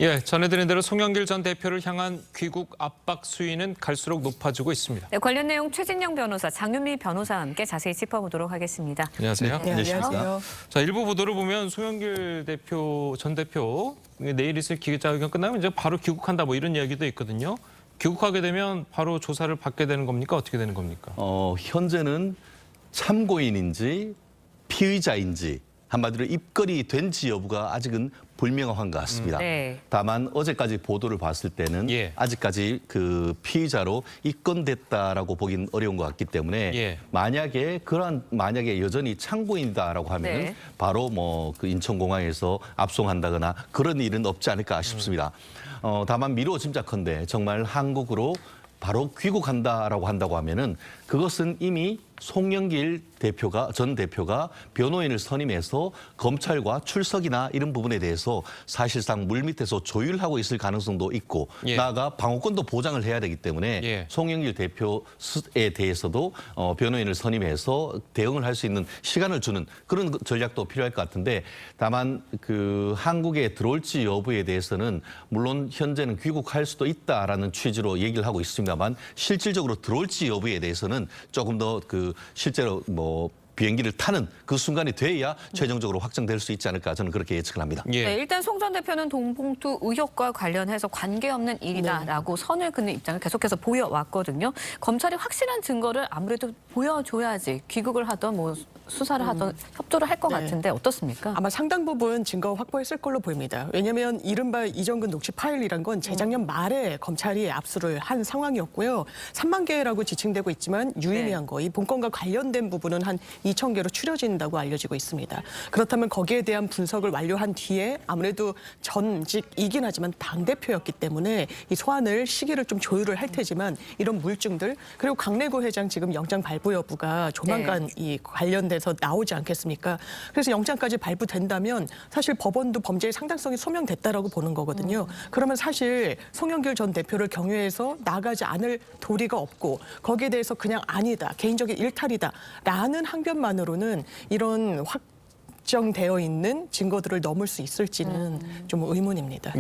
예, 전해드린 대로 송영길 전 대표를 향한 귀국 압박 수위는 갈수록 높아지고 있습니다. 네, 관련 내용 최진영 변호사, 장윤미 변호사와 함께 자세히 짚어보도록 하겠습니다. 안녕하세요. 네, 안녕하세요. 자, 일부 보도를 보면 송영길 전 대표 내일 있을 기자회견 끝나면 이제 바로 귀국한다 뭐 이런 이야기도 있거든요. 귀국하게 되면 바로 조사를 받게 되는 겁니까? 어떻게 되는 겁니까? 현재는 참고인인지 피의자인지 한마디로 입건이 된지 여부가 아직은 불명확한 것 같습니다. 네. 다만 어제까지 보도를 봤을 때는 아직까지 그 피의자로 입건됐다라고 보긴 어려운 것 같기 때문에 만약에 여전히 참고인이다라고 하면 바로 뭐 그 인천공항에서 압송한다거나 그런 일은 없지 않을까 싶습니다. 다만 미루어 짐작컨대 정말 한국으로 바로 귀국한다라고 한다고 하면은 그것은 이미 송영길 전 대표가 변호인을 선임해서 검찰과 출석이나 이런 부분에 대해서 사실상 물밑에서 조율하고 있을 가능성도 있고 나아가 방어권도 보장을 해야 되기 때문에 송영길 대표에 대해서도 변호인을 선임해서 대응을 할 수 있는 시간을 주는 그런 전략도 필요할 것 같은데 다만 그 한국에 들어올지 여부에 대해서는 물론 현재는 귀국할 수도 있다라는 취지로 얘기를 하고 있습니다만 실질적으로 들어올지 여부에 대해서는 조금 더 그 실제로 뭐 비행기를 타는 그 순간이 돼야 최종적으로 확정될 수 있지 않을까 저는 그렇게 예측을 합니다. 네, 일단 송 전 대표는 돈봉투 의혹과 관련해서 관계없는 일이다라고 선을 긋는 입장을 계속해서 보여왔거든요. 검찰이 확실한 증거를 아무래도 보여줘야지 귀국을 하던 뭐 수사를 하던 협조를 할 것 같은데 어떻습니까? 아마 상당 부분 증거 확보했을 걸로 보입니다. 왜냐하면 이른바 이정근 녹취 파일이란 건 재작년 말에 검찰이 압수를 한 상황이었고요. 3만 개라고 지칭되고 있지만 유의미한 거, 이 본건과 관련된 부분은 한 2천 개로 추려진다고 알려지고 있습니다. 그렇다면 거기에 대한 분석을 완료한 뒤에 아무래도 전직이긴 하지만 당대표였기 때문에 이 소환을 시기를 좀 조율을 할 테지만 이런 물증들 그리고 강내구 회장 지금 영장 발부 여부가 조만간 이 관련돼서 나오지 않겠습니까? 그래서 영장까지 발부된다면 사실 법원도 범죄의 상당성이 소명됐다라고 보는 거거든요. 그러면 사실 송영길 전 대표를 경유해서 나가지 않을 도리가 없고 거기에 대해서 그냥 아니다, 개인적인 일탈이다라는 항변만으로는 이런 확정되어 있는 증거들을 넘을 수 있을지는 좀 의문입니다.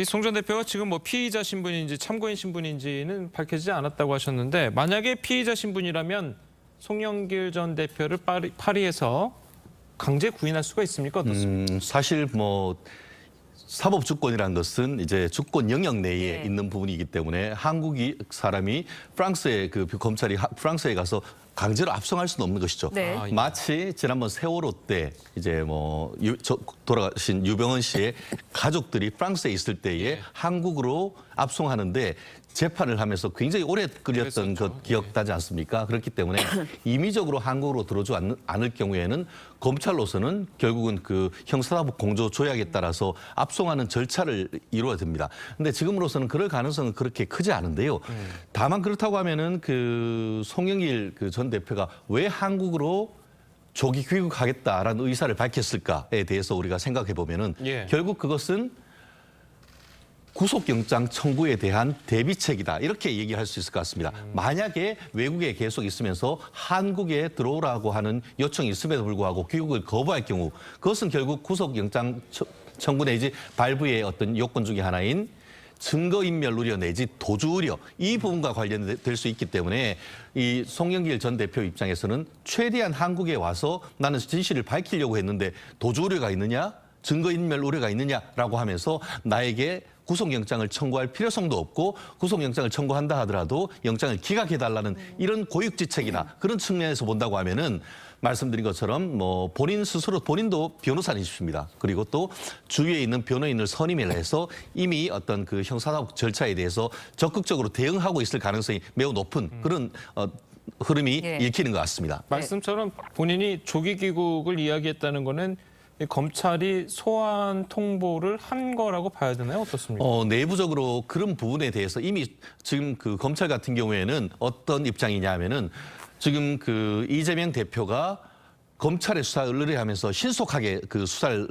송 전 대표가 지금 뭐 피의자 신분인지 참고인 신분인지는 밝혀지지 않았다고 하셨는데 만약에 피의자 신분이라면 송영길 전 대표를 파리에서 강제 구인할 수가 있습니까? 어떻습니까? 사실 뭐 사법 주권이라는 것은 이제 주권 영역 내에 있는 부분이기 때문에 한국이 사람이 프랑스의 그 검찰이 프랑스에 가서 강제로 압송할 수는 없는 것이죠. 마치 지난번 세월호 때 이제 뭐 돌아가신 유병헌 씨의 가족들이 프랑스에 있을 때에 한국으로 압송하는데 재판을 하면서 굉장히 오래 끌렸던 것 기억나지 않습니까? 그렇기 때문에 임의적으로 한국으로 들어오지 않을 경우에는 검찰로서는 결국은 그 형사사법 공조 조약에 따라서 압송하는 절차를 이루어야 됩니다. 근데 지금으로서는 그럴 가능성은 그렇게 크지 않은데요. 다만 그렇다고 하면은 그 송영길 그 전 대표가 왜 한국으로 조기 귀국하겠다라는 의사를 밝혔을까에 대해서 우리가 생각해 보면은 결국 그것은 구속영장 청구에 대한 대비책이다. 이렇게 얘기할 수 있을 것 같습니다. 만약에 외국에 계속 있으면서 한국에 들어오라고 하는 요청이 있음에도 불구하고 귀국을 거부할 경우 그것은 결국 구속영장 청구 내지 발부의 어떤 요건 중에 하나인 증거인멸 우려 내지 도주 우려 이 부분과 관련될 수 있기 때문에 이 송영길 전 대표 입장에서는 최대한 한국에 와서 나는 진실을 밝히려고 했는데 도주 우려가 있느냐? 증거인멸 우려가 있느냐라고 하면서 나에게 구속영장을 청구할 필요성도 없고 구속영장을 청구한다 하더라도 영장을 기각해달라는 이런 고육지책이나 그런 측면에서 본다고 하면은 말씀드린 것처럼 뭐 본인 스스로 본인도 변호사이십니다. 그리고 또 주위에 있는 변호인을 선임을 해서 이미 어떤 그 형사사법 절차에 대해서 적극적으로 대응하고 있을 가능성이 매우 높은 그런 흐름이 읽히는 것 같습니다. 말씀처럼 본인이 조기 귀국을 이야기했다는 거는 검찰이 소환 통보를 한 거라고 봐야 되나요? 어떻습니까? 내부적으로 그런 부분에 대해서 이미 지금 그 검찰 같은 경우에는 어떤 입장이냐 하면은 지금 그 이재명 대표가 검찰에 수사를 의뢰하면서 신속하게 그 수사를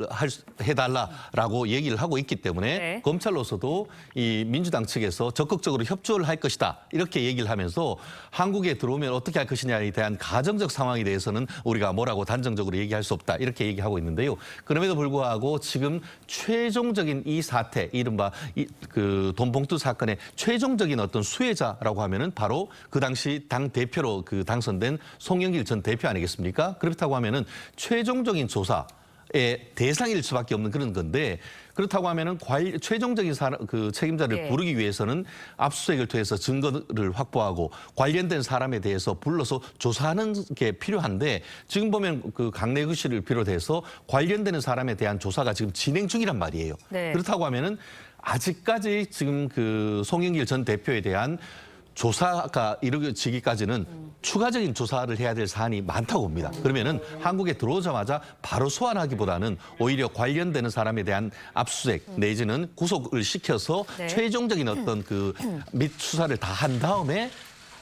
해달라라고 얘기를 하고 있기 때문에 네. 검찰로서도 이 민주당 측에서 적극적으로 협조를 할 것이다 이렇게 얘기를 하면서 한국에 들어오면 어떻게 할 것이냐에 대한 가정적 상황에 대해서는 우리가 뭐라고 단정적으로 얘기할 수 없다 이렇게 얘기하고 있는데요. 그럼에도 불구하고 지금 최종적인 이 사태, 이른바 그 돈봉투 사건의 최종적인 어떤 수혜자라고 하면은 바로 그 당시 당 대표로 그 당선된 송영길 전 대표 아니겠습니까? 그렇다고 하면은 최종적인 조사의 대상일 수밖에 없는 그런 건데 그렇다고 하면은 최종적인 그 책임자를 네. 부르기 위해서는 압수수색을 통해서 증거를 확보하고 관련된 사람에 대해서 불러서 조사하는 게 필요한데 지금 보면 그 강내구 씨를 비롯해서 관련되는 사람에 대한 조사가 지금 진행 중이란 말이에요. 네. 그렇다고 하면은 아직까지 지금 그 송영길 전 대표에 대한 조사가 이루어지기까지는 추가적인 조사를 해야 될 사안이 많다고 봅니다. 그러면은 한국에 들어오자마자 바로 소환하기보다는 오히려 관련되는 사람에 대한 압수수색 내지는 구속을 시켜서 네. 최종적인 어떤 그 및 수사를 다 한 다음에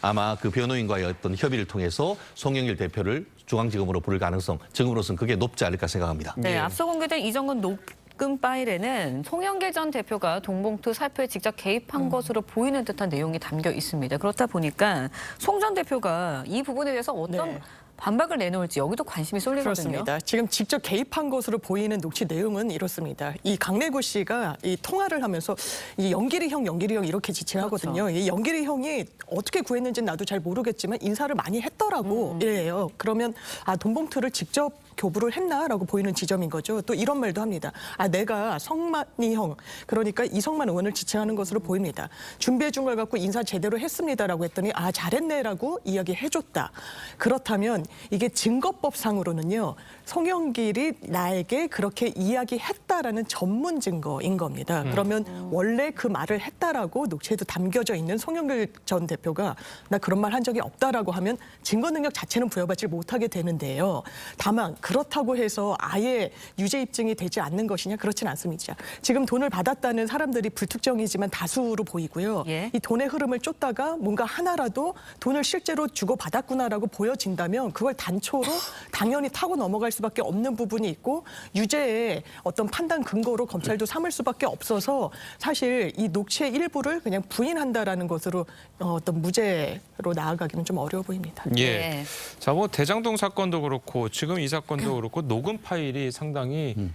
아마 그 변호인과의 어떤 협의를 통해서 송영길 대표를 중앙지검으로 부를 가능성 지금으로서는 그게 높지 않을까 생각합니다. 네, 예. 앞서 공개된 이정근 녹음 파일에는 송영길 전 대표가 돈봉투 살포에 직접 개입한 것으로 보이는 듯한 내용이 담겨 있습니다. 그렇다 보니까 송 전 대표가 이 부분에 대해서 어떤 네. 반박을 내놓을지 여기도 관심이 쏠리거든요. 그렇습니다. 지금 직접 개입한 것으로 보이는 녹취 내용은 이렇습니다. 이 강내구 씨가 이 통화를 하면서 이 연길이 형 이렇게 지칭하거든요. 그렇죠. 이 연길이 형이 어떻게 구했는지는 나도 잘 모르겠지만 인사를 많이 했더라고 이래요. 그러면 아 돈봉투를 직접 교부를 했나라고 보이는 지점인 거죠. 또 이런 말도 합니다. 아 내가 성만이 형 그러니까 이성만 의원을 지칭하는 것으로 보입니다. 준비해 준 걸 갖고 인사 제대로 했습니다라고 했더니 아 잘했네라고 이야기해줬다. 그렇다면 이게 증거법상으로는요. 송영길이 나에게 그렇게 이야기했다라는 전문 증거인 겁니다. 그러면 원래 그 말을 했다라고 녹취에도 담겨져 있는 송영길 전 대표가 나 그런 말 한 적이 없다라고 하면 증거 능력 자체는 부여받지 못하게 되는데요. 다만 그렇다고 해서 아예 유죄 입증이 되지 않는 것이냐 그렇진 않습니다. 지금 돈을 받았다는 사람들이 불특정이지만 다수로 보이고요. 예. 이 돈의 흐름을 쫓다가 뭔가 하나라도 돈을 실제로 주고 받았구나라고 보여진다면 그걸 단초로 당연히 타고 넘어갈 수밖에 없는 부분이 있고 유죄의 어떤 판단 근거로 검찰도 삼을 수밖에 없어서 사실 이 녹취의 일부를 그냥 부인한다라는 것으로 어떤 무죄로 나아가기는 좀 어려워 보입니다. 예. 네. 자, 뭐 대장동 사건도 그렇고 지금 이 사건도 그렇고 녹음 파일이 상당히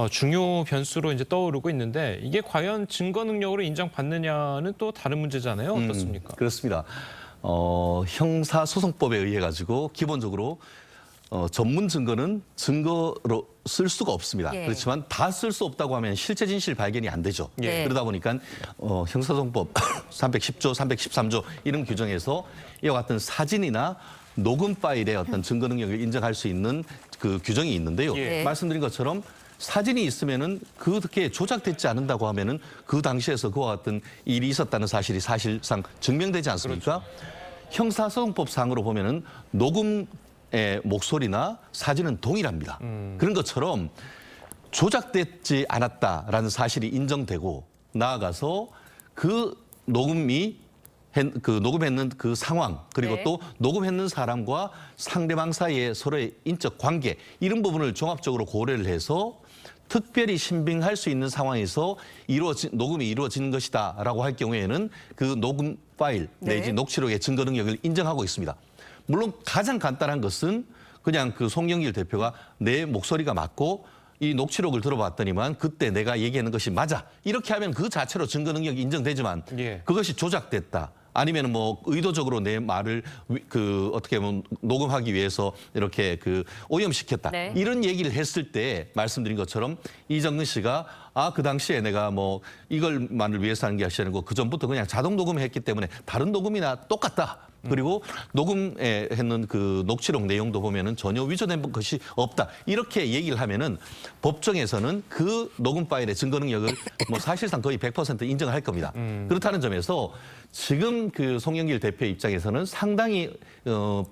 중요 변수로 이제 떠오르고 있는데 이게 과연 증거 능력으로 인정받느냐는 또 다른 문제잖아요. 어떻습니까? 그렇습니다. 형사소송법에 의해 가지고 기본적으로 전문 증거는 증거로 쓸 수가 없습니다. 예. 그렇지만 다 쓸 수 없다고 하면 실체 진실 발견이 안 되죠. 예. 그러다 보니까 형사소송법 310조, 313조 이런 규정에서 이와 같은 사진이나 녹음 파일의 어떤 증거 능력을 인정할 수 있는 그 규정이 있는데요. 예. 말씀드린 것처럼 사진이 있으면은 그게 조작되지 않는다고 하면은 그 당시에서 그와 같은 일이 있었다는 사실이 사실상 증명되지 않습니까? 형사소송법상으로 보면은 녹음의 목소리나 사진은 동일합니다. 그런 것처럼 조작되지 않았다라는 사실이 인정되고 나아가서 그 녹음했는 그 상황 그리고 네. 또 녹음했는 사람과 상대방 사이의 서로의 인적 관계 이런 부분을 종합적으로 고려를 해서 특별히 신빙할 수 있는 상황에서 녹음이 이루어진 것이다라고 할 경우에는 그 녹음 파일 내지 네. 녹취록의 증거 능력을 인정하고 있습니다. 물론 가장 간단한 것은 그냥 그 송영길 대표가 내 목소리가 맞고 이 녹취록을 들어봤더니만 그때 내가 얘기하는 것이 맞아. 이렇게 하면 그 자체로 증거 능력이 인정되지만 예. 그것이 조작됐다. 아니면 뭐 의도적으로 내 말을 그 어떻게 보면 녹음하기 위해서 이렇게 그 오염시켰다. 네. 이런 얘기를 했을 때 말씀드린 것처럼 이정근 씨가 아, 그 당시에 내가 뭐 이걸만을 위해서 하는 게 아니고 그 전부터 그냥 자동 녹음을 했기 때문에 다른 녹음이나 똑같다. 그리고 녹음에 했는 그 녹취록 내용도 보면은 전혀 위조된 것이 없다. 이렇게 얘기를 하면은 법정에서는 그 녹음 파일의 증거 능력을 뭐 사실상 거의 100% 인정할 겁니다. 그렇다는 점에서 지금 그 송영길 대표의 입장에서는 상당히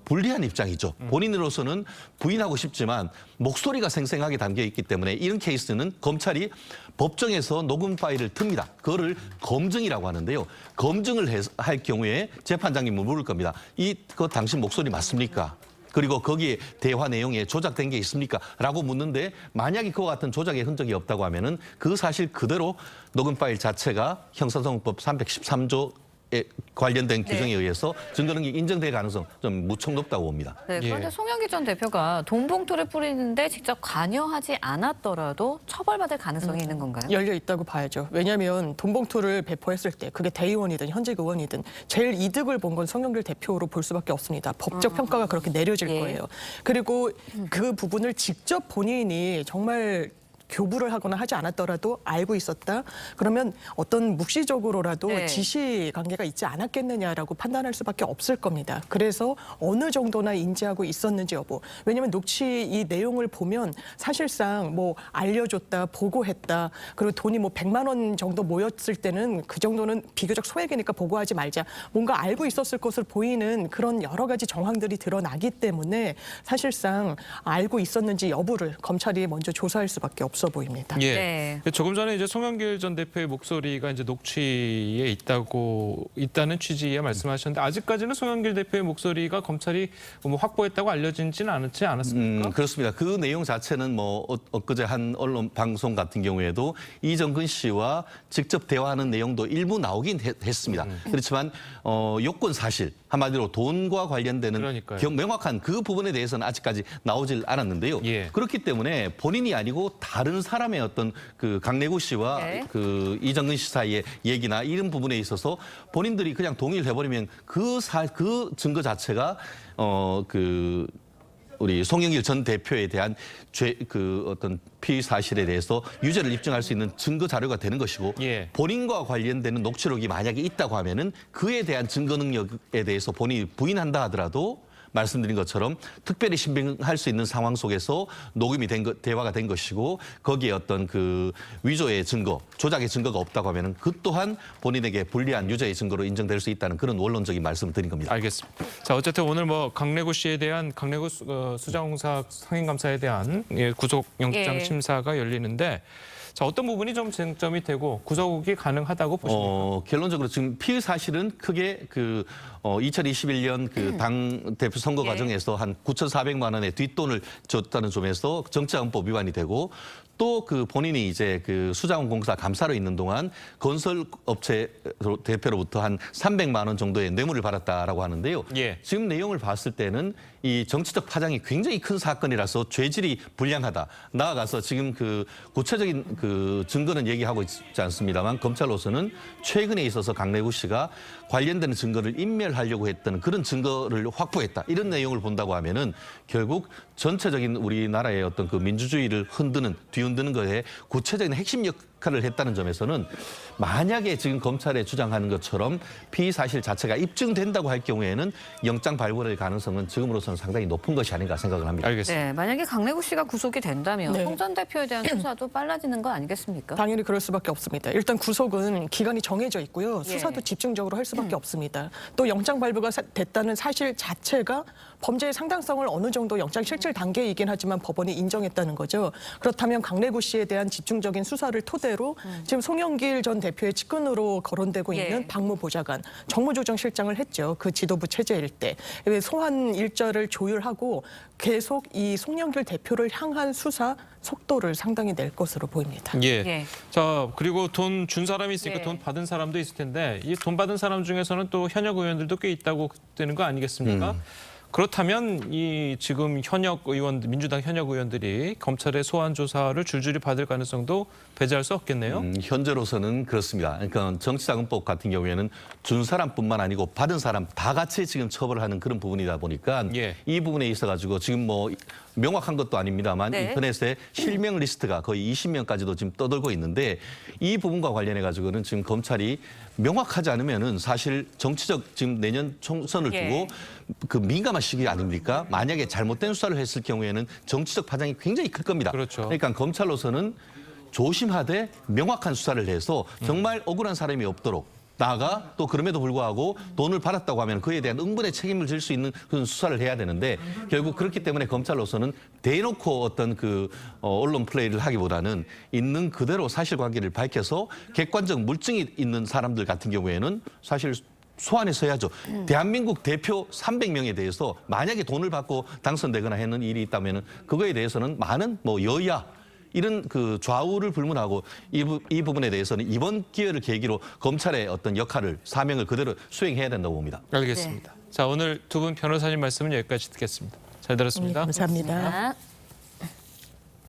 불리한 입장이죠. 본인으로서는 부인하고 싶지만 목소리가 생생하게 담겨 있기 때문에 이런 케이스는 검찰이 법정에서 녹음 파일을 틉니다. 그거를 검증이라고 하는데요. 검증을 할 경우에 재판장님은 물을 겁니다. 이거 당신 목소리 맞습니까? 그리고 거기에 대화 내용에 조작된 게 있습니까? 라고 묻는데 만약에 그와 같은 조작의 흔적이 없다고 하면은 그 사실 그대로 녹음 파일 자체가 형사소송법 313조 에 관련된 규정에 의해서 증거능력이 인정될 가능성 좀 무척 높다고 봅니다. 네, 그런데 송영길 전 대표가 돈 봉투를 뿌리는데 직접 관여하지 않았더라도 처벌받을 가능성이 있는 건가요? 열려 있다고 봐야죠. 왜냐하면 돈 봉투를 배포했을 때 그게 대의원이든 현직 의원이든 제일 이득을 본 건 송영길 대표로 볼 수밖에 없습니다. 법적 평가가 그렇게 내려질 예. 거예요. 그리고 그 부분을 직접 본인이 정말 교부를 하거나 하지 않았더라도 알고 있었다. 그러면 어떤 묵시적으로라도 네. 지시 관계가 있지 않았겠느냐라고 판단할 수밖에 없을 겁니다. 그래서 어느 정도나 인지하고 있었는지 여부. 왜냐하면 녹취 이 내용을 보면 사실상 뭐 알려줬다, 보고했다. 그리고 돈이 뭐 100만 원 정도 모였을 때는 그 정도는 비교적 소액이니까 보고하지 말자. 뭔가 알고 있었을 것으로 보이는 그런 여러 가지 정황들이 드러나기 때문에 사실상 알고 있었는지 여부를 검찰이 먼저 조사할 수밖에 없습니다. 없어 보입니다. 예. 네. 조금 전에 이제 송영길 전 대표의 목소리가 이제 녹취에 있다는 취지의 말씀하셨는데 아직까지는 송영길 대표의 목소리가 검찰이 뭐 확보했다고 알려지지는 않았습니까? 그렇습니다. 그 내용 자체는 뭐 엊그제 한 언론 방송 같은 경우에도 이정근 씨와 직접 대화하는 내용도 일부 나오긴 했습니다. 그렇지만 요건 사실 한마디로 돈과 관련되는 명확한 그 부분에 대해서는 아직까지 나오질 않았는데요. 예. 그렇기 때문에 본인이 아니고 다른 사람의 어떤 그 강내구 씨와 그 이정근 씨 사이의 얘기나 이런 부분에 있어서 본인들이 그냥 동의를 해버리면 그 증거 자체가 우리 송영길 전 대표에 대한 어떤 피의 사실에 대해서 유죄를 입증할 수 있는 증거 자료가 되는 것이고 본인과 관련되는 녹취록이 만약에 있다고 하면은 그에 대한 증거 능력에 대해서 본인이 부인한다 하더라도 말씀드린 것처럼 특별히 신빙할 수 있는 상황 속에서 녹음이 대화가 된 것이고 거기에 어떤 그 위조의 증거, 조작의 증거가 없다고 하면은 그 또한 본인에게 불리한 유죄의 증거로 인정될 수 있다는 그런 원론적인 말씀을 드린 겁니다. 알겠습니다. 자, 어쨌든 오늘 뭐 강내구 씨에 대한 강내구 수장공사 상임감사에 대한 구속영장 심사가 열리는데 자, 어떤 부분이 좀 쟁점이 되고 구속이 가능하다고 보십니까? 결론적으로 지금 피의 사실은 크게 2021년 그 당 대표 선거 과정에서 한 9,400만 원의 뒷돈을 줬다는 점에서 정치자금법 위반이 되고 또 그 본인이 이제 그 수자원공사 감사로 있는 동안 건설업체 대표로부터 한 300만 원 정도의 뇌물을 받았다라고 하는데요. 지금 내용을 봤을 때는 이 정치적 파장이 굉장히 큰 사건이라서 죄질이 불량하다. 나아가서 지금 그 구체적인 그 증거는 얘기하고 있지 않습니다만 검찰로서는 최근에 있어서 강내구 씨가 관련되는 증거를 인멸하려고 했던 그런 증거를 확보했다. 이런 내용을 본다고 하면은 결국 전체적인 우리나라의 어떤 그 민주주의를 뒤흔드는 것에 구체적인 핵심 역할을 했다는 점에서는 만약에 지금 검찰에 주장하는 것처럼 피의 사실 자체가 입증된다고 할 경우에는 영장 발부할 가능성은 지금으로서는 상당히 높은 것이 아닌가 생각을 합니다. 알겠습니다. 네, 만약에 강내구 씨가 구속이 된다면 송 전 대표에 대한 수사도 빨라지는 거 아니겠습니까? 당연히 그럴 수밖에 없습니다. 일단 구속은 기간이 정해져 있고요. 수사도 집중적으로 할 수밖에 없습니다. 또 영장 발부가 됐다는 사실 자체가 범죄의 상당성을 어느 정도 영장 실질 단계이긴 하지만 법원이 인정했다는 거죠. 그렇다면 강내구 씨에 대한 집중적인 수사를 토대로 지금 송영길 전 대표의 측근으로 거론되고 있는 박무보좌관, 정무조정실장을 했죠. 그 지도부 체제일 때. 소환 일자를 조율하고 계속 이 송영길 대표를 향한 수사 속도를 상당히 낼 것으로 보입니다. 자, 그리고 돈 준 사람이 있으니까 돈 받은 사람도 있을 텐데 이 돈 받은 사람 중에서는 또 현역 의원들도 꽤 있다고 되는 거 아니겠습니까? 그렇다면 이 지금 민주당 현역 의원들이 검찰의 소환 조사를 줄줄이 받을 가능성도 배제할 수 없겠네요. 현재로서는 그렇습니다. 그러니까 정치자금법 같은 경우에는 준 사람뿐만 아니고 받은 사람 다 같이 지금 처벌을 하는 그런 부분이다 보니까 이 부분에 있어가지고 지금 뭐 명확한 것도 아닙니다만 인터넷에 실명 리스트가 거의 20명까지도 지금 떠돌고 있는데 이 부분과 관련해 가지고는 지금 검찰이 명확하지 않으면은 사실 정치적 지금 내년 총선을 두고 그 민감한 시기 아닙니까? 만약에 잘못된 수사를 했을 경우에는 정치적 파장이 굉장히 클 겁니다. 그러니까 검찰로서는 조심하되 명확한 수사를 해서 정말 억울한 사람이 없도록 나아가 또 그럼에도 불구하고 돈을 받았다고 하면 그에 대한 응분의 책임을 질 수 있는 그런 수사를 해야 되는데 결국 그렇기 때문에 검찰로서는 대놓고 어떤 그 언론 플레이를 하기보다는 있는 그대로 사실관계를 밝혀서 객관적 물증이 있는 사람들 같은 경우에는 사실 소환해서야죠. 대한민국 대표 300명에 대해서 만약에 돈을 받고 당선되거나 하는 일이 있다면 그거에 대해서는 많은 뭐 여야 이런 그 좌우를 불문하고 이 부분에 대해서는 이번 기회를 계기로 검찰의 어떤 역할을 사명을 그대로 수행해야 된다고 봅니다. 알겠습니다. 자, 오늘 두 분 변호사님 말씀은 여기까지 듣겠습니다. 잘 들었습니다. 감사합니다. 감사합니다.